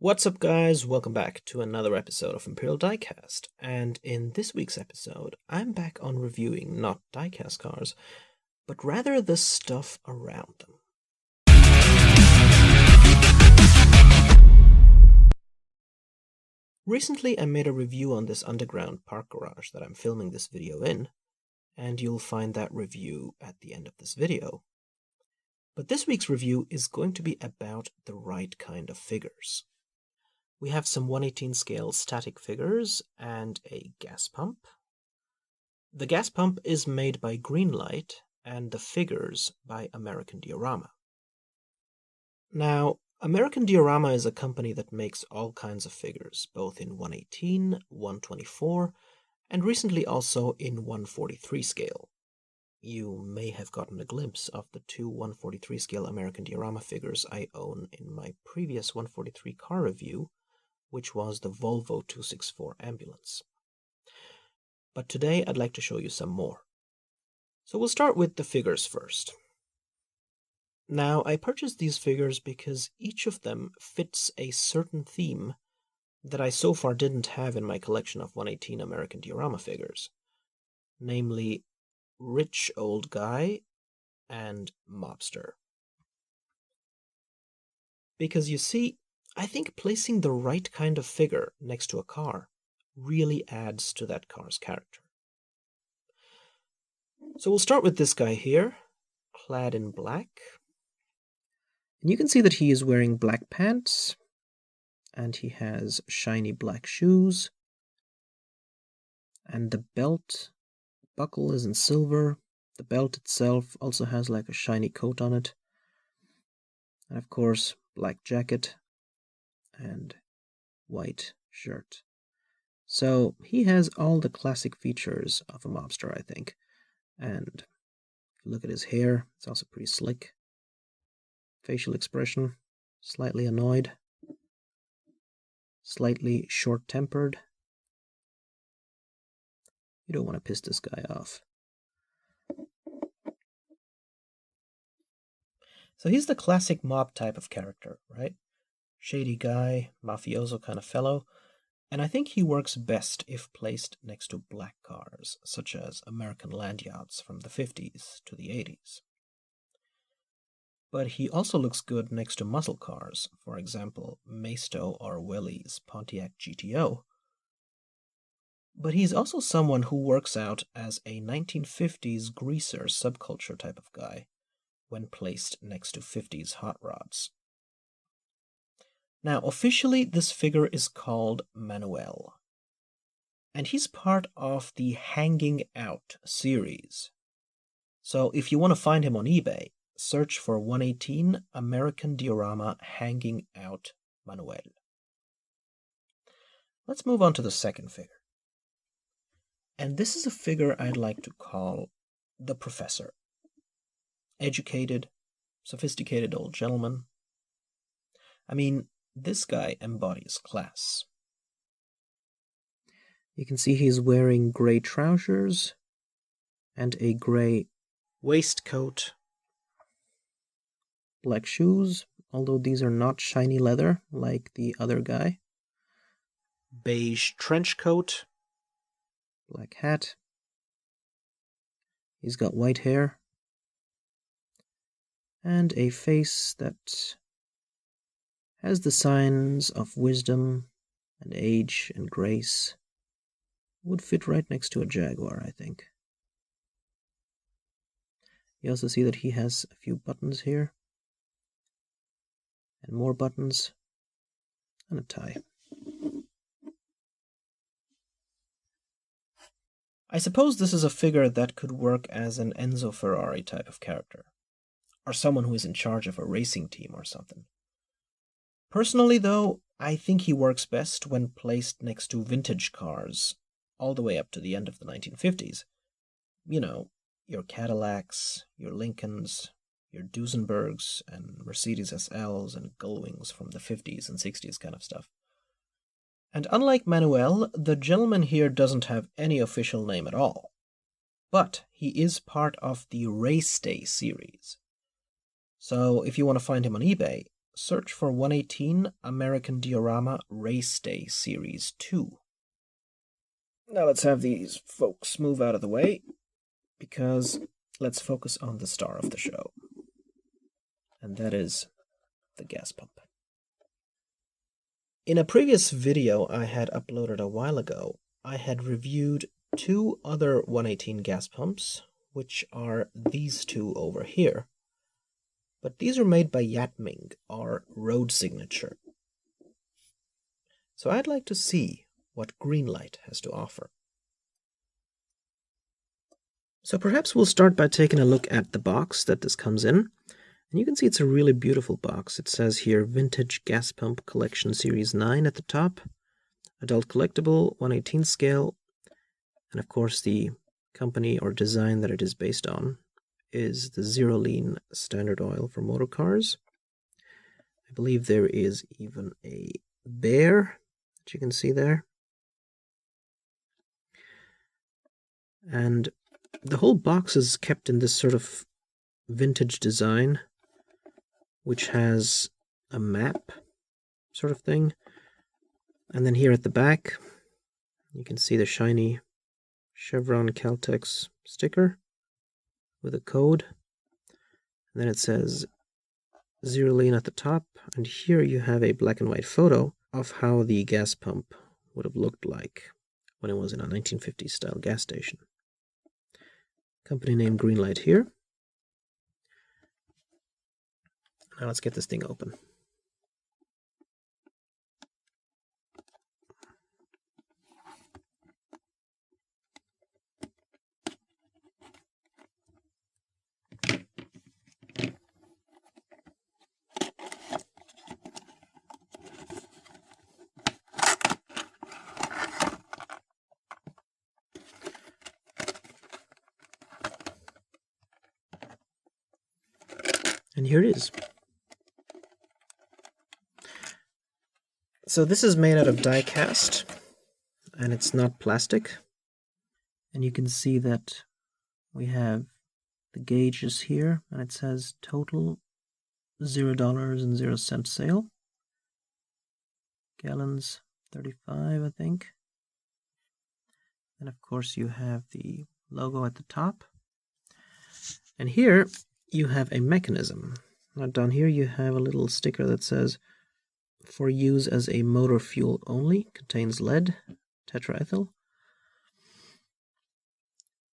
What's up, guys? Welcome back to another episode of Imperial Diecast. And in this week's episode, I'm back on reviewing not diecast cars, but rather the stuff around them. Recently, I made a review on this underground park garage that I'm filming this video in, and you'll find that review at the end of this video. But this week's review is going to be about the right kind of figures. We have some 1/18 scale static figures and a gas pump. The gas pump is made by Greenlight and the figures by American Diorama. Now, American Diorama is a company that makes all kinds of figures, both in 1/18, 1/24, and recently also in 1/43 scale. You may have gotten a glimpse of the two 1/43 scale American Diorama figures I own in my previous 1/43 car review, which was the Volvo 264 ambulance. But today I'd like to show you some more. So we'll start with the figures first. Now, I purchased these figures because each of them fits a certain theme that I so far didn't have in my collection of 1/18 American Diorama figures, namely rich old guy and mobster. Because you see, I think placing the right kind of figure next to a car really adds to that car's character. So we'll start with this guy here, clad in black. And you can see that he is wearing black pants, and he has shiny black shoes, and the belt buckle is in silver. The belt itself also has like a shiny coat on it. And of course, black jacket and white shirt. So he has all the classic features of a mobster, I think. And if you look at his hair, it's also pretty slick. Facial expression, slightly annoyed. Slightly short-tempered. You don't want to piss this guy off. So he's the classic mob type of character, right? Shady guy, mafioso kind of fellow, and I think he works best if placed next to black cars, such as American land yachts from the 50s to the 80s. But he also looks good next to muscle cars, for example, Maisto or Willie's Pontiac GTO. But he's also someone who works out as a 1950s greaser subculture type of guy when placed next to 50s hot rods. Now, officially, this figure is called Manuel, and he's part of the Hanging Out series. So if you want to find him on eBay, search for 1/18 American Diorama Hanging Out Manuel. Let's move on to the second figure. And this is a figure I'd like to call the Professor. Educated, sophisticated old gentleman. I mean, this guy embodies class. You can see he's wearing gray trousers and a gray waistcoat, black shoes, although these are not shiny leather like the other guy, beige trench coat, black hat. He's got white hair and a face that has the signs of wisdom and age and grace. Would fit right next to a Jaguar, I think. You also see that he has a few buttons here, and more buttons, and a tie. I suppose this is a figure that could work as an Enzo Ferrari type of character, or someone who is in charge of a racing team or something. Personally, though, I think he works best when placed next to vintage cars, all the way up to the end of the 1950s. You know, your Cadillacs, your Lincolns, your Duesenbergs, and Mercedes SLs and Gullwings from the 50s and 60s kind of stuff. And unlike Manuel, the gentleman here doesn't have any official name at all. But he is part of the Race Day series. So if you want to find him on eBay, search for 118 American Diorama Race Day Series 2. Now let's have these folks move out of the way, because let's focus on the star of the show. And that is the gas pump. In a previous video I had uploaded a while ago, I had reviewed two other 118 gas pumps, which are these two over here. But these are made by Yat Ming, our road signature. So I'd like to see what Greenlight has to offer. So perhaps we'll start by taking a look at the box that this comes in. And you can see it's a really beautiful box. It says here Vintage Gas Pump Collection Series 9 at the top, Adult Collectible, 1/18 scale, and of course the company or design that it is based on is the Zero Lean Standard Oil for motor cars. I believe there is even a bear that you can see there. And the whole box is kept in this sort of vintage design, which has a map sort of thing. And then here at the back, you can see the shiny Chevron Caltex sticker with a code. And then it says Zero Lean at the top. And here you have a black and white photo of how the gas pump would have looked like when it was in a 1950s style gas station. Company name Greenlight here. Now let's get this thing open. And here it is. So this is made out of Diecast, and it's not plastic. And you can see that we have the gauges here, and it says total $0.00 sale. Gallons 35, I think. And of course you have the logo at the top. And here you have a mechanism. Now down here you have a little sticker that says, for use as a motor fuel only, contains lead, tetraethyl.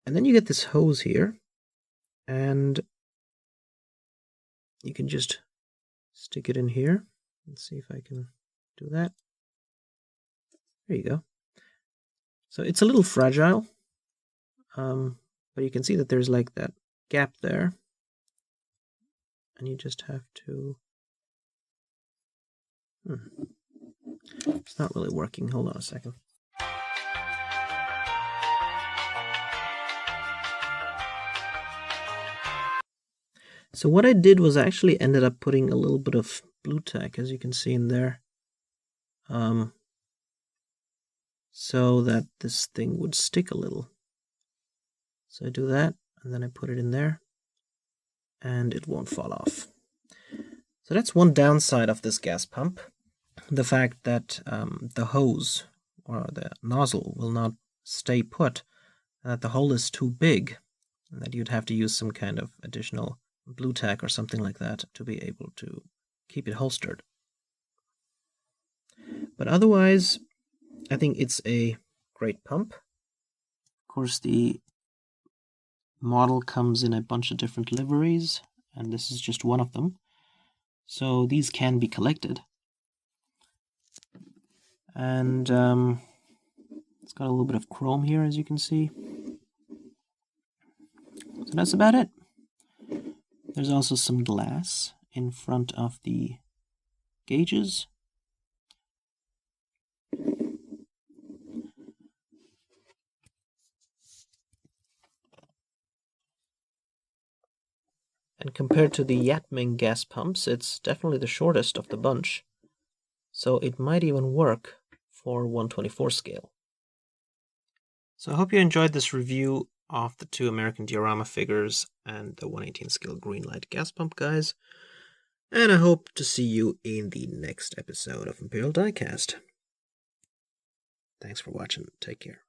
And then you get this hose here, and you can just stick it in here. Let's see if I can do that. There you go. So it's a little fragile, but you can see that there's like that gap there. And you just have to... It's not really working. Hold on a second. So what I did was I actually ended up putting a little bit of blue tack, as you can see in there, so that this thing would stick a little. So I do that, and then I put it in there, and it won't fall off. So that's one downside of this gas pump. The fact that the hose or the nozzle will not stay put, and that the hole is too big, and that you'd have to use some kind of additional blue tack or something like that to be able to keep it holstered. But otherwise, I think it's a great pump. Of course, the model comes in a bunch of different liveries, and this is just one of them. So these can be collected. And it's got a little bit of chrome here, as you can see. So that's about it. There's also some glass in front of the gauges. And compared to the Yat Ming gas pumps, it's definitely the shortest of the bunch. So it might even work for 1/24 scale. So I hope you enjoyed this review of the two American Diorama figures and the 1/18 scale Greenlight gas pump guys. and I hope to see you in the next episode of Imperial Diecast. Thanks for watching. Take care.